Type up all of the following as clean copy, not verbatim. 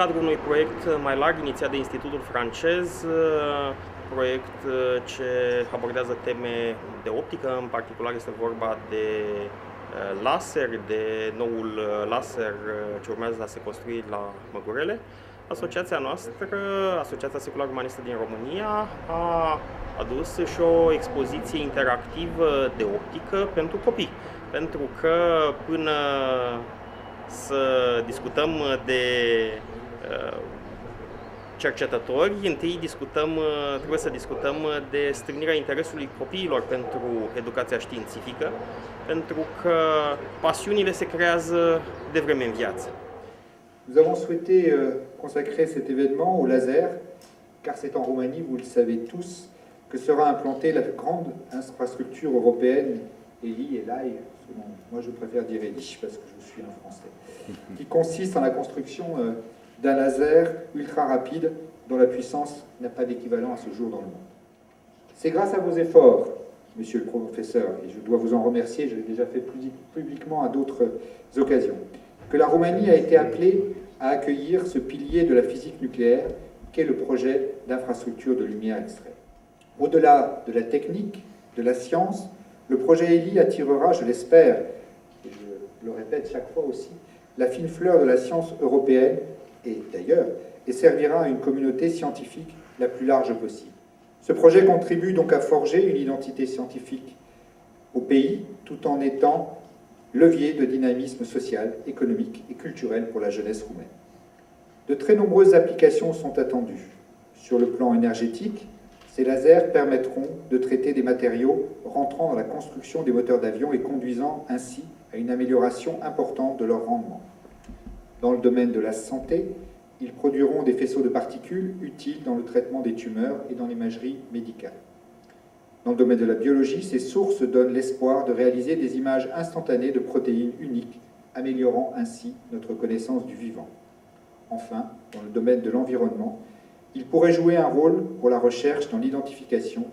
cadrul unui proiect mai larg inițiat de Institutul francez, proiect ce abordează teme de optică, în particular este vorba de laser, de noul laser ce urmează a se construi la Măgurele. Asociația noastră, Asociația Secular Umanistă din România, a adus și o expoziție interactivă de optică pentru copii. Pentru că până să discutăm de cercetători, întâi trebuie să discutăm de strânirea interesului copiilor pentru educația științifică, pentru că pasiunile se creează de vreme în viață. Nous avons souhaité consacrer cet événement au laser, car c'est en Roumanie, vous le savez tous, que sera implantée la plus grande infrastructure européenne, ELI, moi je préfère dire ELI parce que je suis un Français, qui consiste en la construction d'un laser ultra rapide dont la puissance n'a pas d'équivalent à ce jour dans le monde. C'est grâce à vos efforts, monsieur le professeur, et je dois vous en remercier, je l'ai déjà fait publiquement à d'autres occasions, que la Roumanie a été appelée à accueillir ce pilier de la physique nucléaire qu'est le projet d'infrastructure de lumière extrait. Au-delà de la technique, de la science, le projet ELI attirera, je l'espère, et je le répète chaque fois aussi, la fine fleur de la science européenne et d'ailleurs, et servira à une communauté scientifique la plus large possible. Ce projet contribue donc à forger une identité scientifique au pays, tout en étant levier de dynamisme social, économique et culturel pour la jeunesse roumaine. De très nombreuses applications sont attendues. Sur le plan énergétique, ces lasers permettront de traiter des matériaux rentrant dans la construction des moteurs d'avion et conduisant ainsi à une amélioration importante de leur rendement. Dans le domaine de la santé, ils produiront des faisceaux de particules utiles dans le traitement des tumeurs et dans l'imagerie médicale. Dans le domaine de la biologie, ces sources donnent l'espoir de réaliser des images instantanées de protéines uniques, améliorant ainsi notre connaissance du vivant. Enfin, dans le domaine de l'environnement, ils pourraient jouer un rôle pour la recherche dans l'identification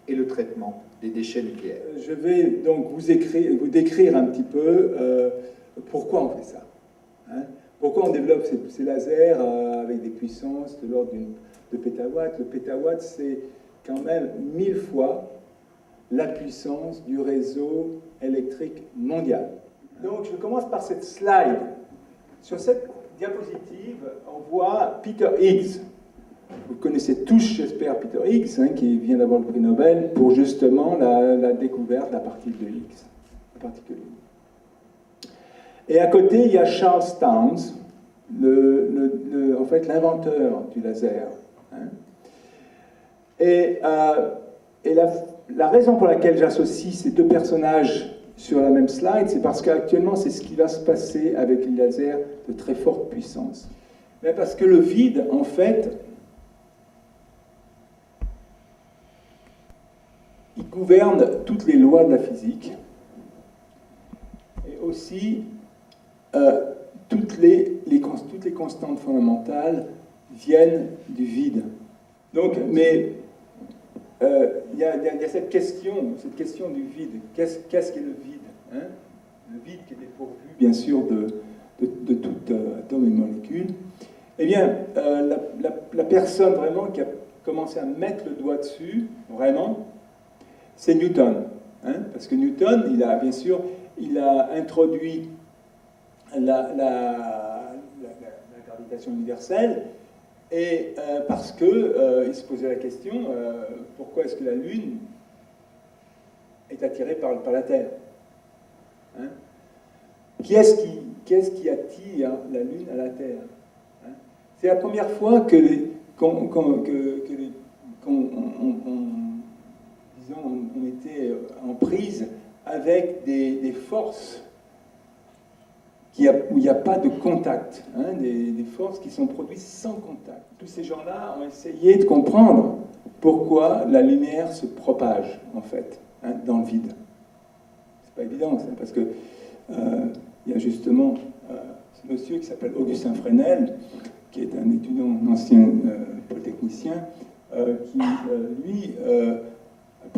et le traitement des déchets nucléaires. Je vais donc vous décrire un petit peu pourquoi on fait ça. Pourquoi on développe ces lasers avec des puissances de l'ordre de pétawatts. Le pétawatt, c'est quand même 1000 fois la puissance du réseau électrique mondial. Donc je commence par cette slide. Sur cette diapositive, on voit Peter Higgs. Vous connaissez tous, j'espère, Peter Higgs, qui vient d'avoir le prix Nobel pour justement la découverte de la particule de Higgs. La particule. Et à côté, il y a Charles Townes, en fait l'inventeur du laser. Et la raison pour laquelle j'associe ces deux personnages sur la même slide, c'est parce qu'actuellement, c'est ce qui va se passer avec les lasers de très forte puissance. Mais parce que le vide, en fait, il gouverne toutes les lois de la physique et aussi toutes les constantes fondamentales viennent du vide. Donc, mais il y a cette question du vide. Qu'est-ce qu'est le vide, Le vide qui est dépourvu, bien sûr, de tout atome et molécule. Eh bien, la personne vraiment qui a commencé à mettre le doigt dessus, vraiment, c'est Newton. Parce que Newton, il a introduit la gravitation universelle, et parce qu'il se posait la question, pourquoi est-ce que la Lune est attirée par la Terre, Qui est-ce qui attire la Lune à la Terre, C'est la première fois qu'on était en prise avec des forces où il n'y a pas de contact, des forces qui sont produites sans contact. Tous ces gens-là ont essayé de comprendre pourquoi la lumière se propage, en fait, dans le vide. C'est pas évident, ça, parce que il y a justement ce monsieur qui s'appelle Augustin Fresnel, qui est un étudiant, un ancien polytechnicien, qui, lui, a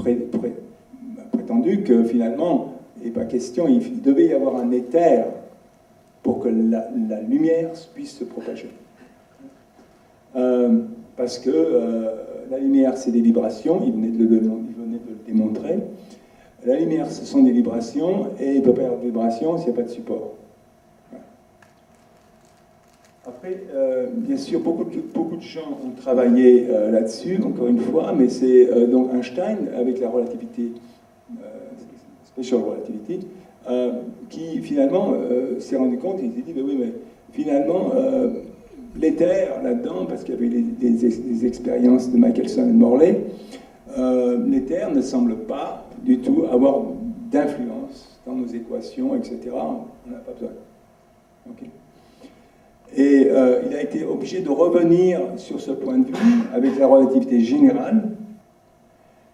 prétendu que finalement, il n'est pas question, il devait y avoir un éther pour que la lumière puisse se propager. parce que la lumière, c'est des vibrations, il venait de le démontrer. La lumière, ce sont des vibrations, et il ne peut pas y avoir de vibrations s'il n'y a pas de support. Voilà. Après, bien sûr, beaucoup de gens ont travaillé là-dessus, encore une fois, mais c'est donc Einstein, avec la relativité, special relativity, qui finalement s'est rendu compte, il s'est dit, ben oui, mais finalement, l'éther là-dedans, parce qu'il y avait des expériences de Michelson et de Morley, l'éther ne semble pas du tout avoir d'influence dans nos équations, etc. On n'a pas besoin. Okay. Et il a été obligé de revenir sur ce point de vue avec la relativité générale.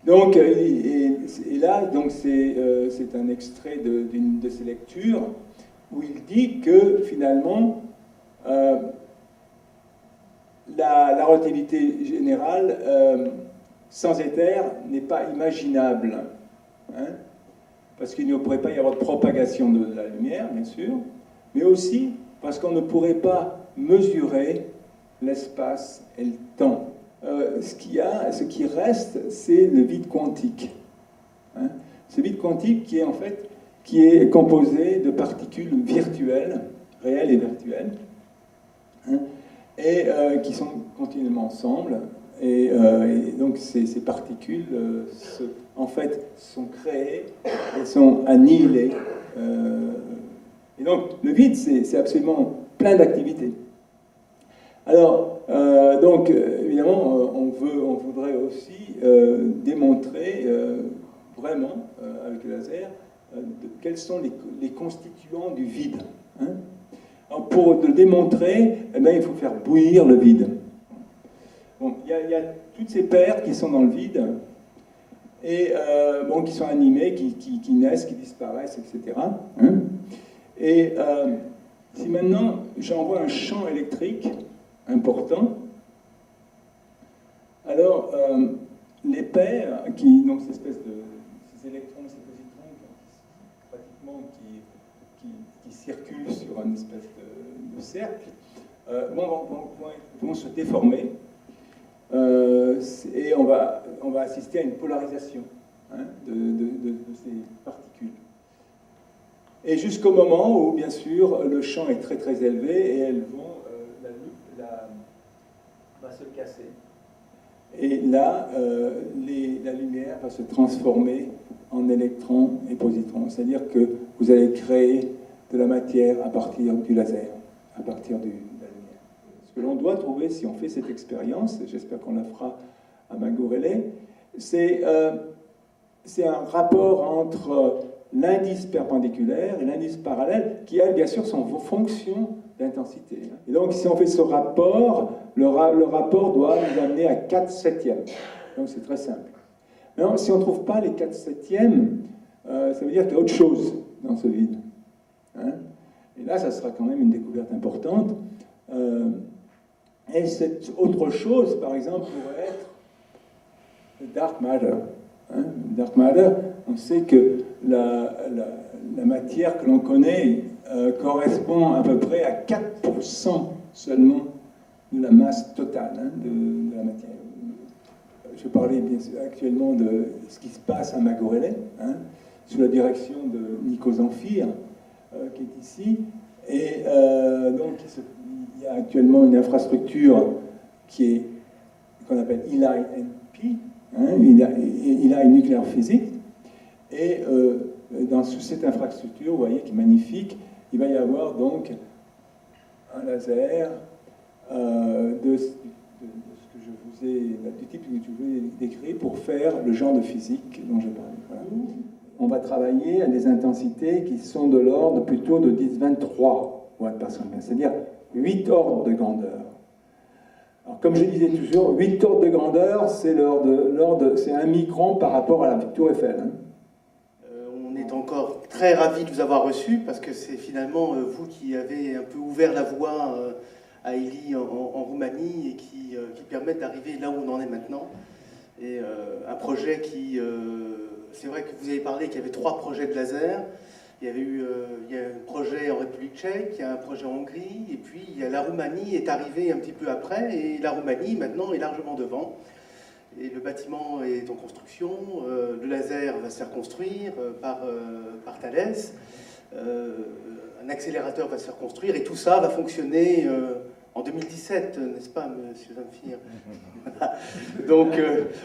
Donc, et là, donc c'est un extrait d'une de ses lectures où il dit que finalement la relativité générale sans éther n'est pas imaginable, hein, parce qu'il ne pourrait pas y avoir de propagation de la lumière, bien sûr, mais aussi parce qu'on ne pourrait pas mesurer l'espace et le temps. Ce qui reste, c'est le vide quantique. Hein. Ce vide quantique qui est composé de particules virtuelles, réelles et virtuelles, hein, et qui sont continuellement ensemble. Et donc ces particules, en fait, sont créées et sont annihilées. Et donc le vide, c'est absolument plein d'activités. Alors, donc, évidemment, on voudrait aussi démontrer vraiment, avec le laser, quels sont les constituants du vide. Hein. Alors, pour le démontrer, eh bien, il faut faire bouillir le vide. Bon, il y a toutes ces paires qui sont dans le vide, et bon, qui sont animées, qui naissent, qui disparaissent, etc. Hein. Et si maintenant j'envoie un champ électrique important, alors les paires, donc ces espèces ces électrons, ces positrons, pratiquement qui circulent sur une espèce de cercle, vont se déformer, et on va assister à une polarisation, hein, de ces particules. Et jusqu'au moment où, bien sûr, le champ est très très élevé et elles vont, va se casser. Et là, la lumière va se transformer en électrons et positrons. C'est-à-dire que vous allez créer de la matière à partir du laser, à partir de la lumière. Ce que l'on doit trouver, si on fait cette expérience, et j'espère qu'on la fera à Magorelle, c'est un rapport entre l'indice perpendiculaire et l'indice parallèle, qui, elles, bien sûr, sont vos fonctions d'intensité. Et donc, si on fait ce rapport, le rapport doit nous amener à 4/7. Donc, c'est très simple. Maintenant, si on ne trouve pas les 4/7, ça veut dire qu'il y a autre chose dans ce vide. Hein. Et là, ça sera quand même une découverte importante. Et cette autre chose, par exemple, pourrait être le dark matter. Hein. Dark matter, on sait que la matière que l'on connaît correspond à peu près à 4% seulement de la masse totale, hein, de la matière. Je parlais bien sûr actuellement de ce qui se passe à Magorelle, hein, sous la direction de Nikos Zamfir, qui est ici. Et donc, il y a actuellement une infrastructure qu'on appelle ELI-NP, hein, ELI Nuclear Physics. Et sous cette infrastructure, vous voyez, qui est magnifique, il va y avoir donc un laser de ce que je vous ai, du type que je vous ai décrit pour faire le genre de physique dont je parlais. Voilà. On va travailler à des intensités qui sont de l'ordre plutôt de 10-23 watts par centième, c'est-à-dire 8 ordres de grandeur. Alors, comme je disais toujours, 8 ordres de grandeur, c'est c'est 1 micron par rapport à la Tour Eiffel. Hein. On est encore très ravis de vous avoir reçu, parce que c'est finalement vous qui avez un peu ouvert la voie à ELI en Roumanie et qui permettent d'arriver là où on en est maintenant. Et un projet qui... c'est vrai que vous avez parlé qu'il y avait 3 projets de laser. Il y a un projet en République tchèque, il y a un projet en Hongrie, et puis la Roumanie est arrivée un petit peu après, et la Roumanie maintenant est largement devant. Et le bâtiment est en construction, le laser va se faire construire par Thales, un accélérateur va se faire construire, et tout ça va fonctionner en 2017, n'est-ce pas, monsieur Zamfir? Donc,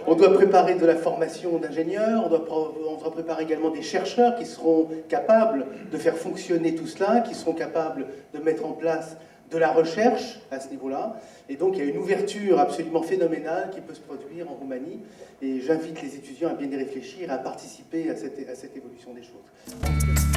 on doit préparer de la formation d'ingénieurs, on doit préparer également des chercheurs qui seront capables de faire fonctionner tout cela, qui seront capables de mettre en place de la recherche à ce niveau-là. Et donc, il y a une ouverture absolument phénoménale qui peut se produire en Roumanie. Et j'invite les étudiants à bien y réfléchir, à participer à cette évolution des choses.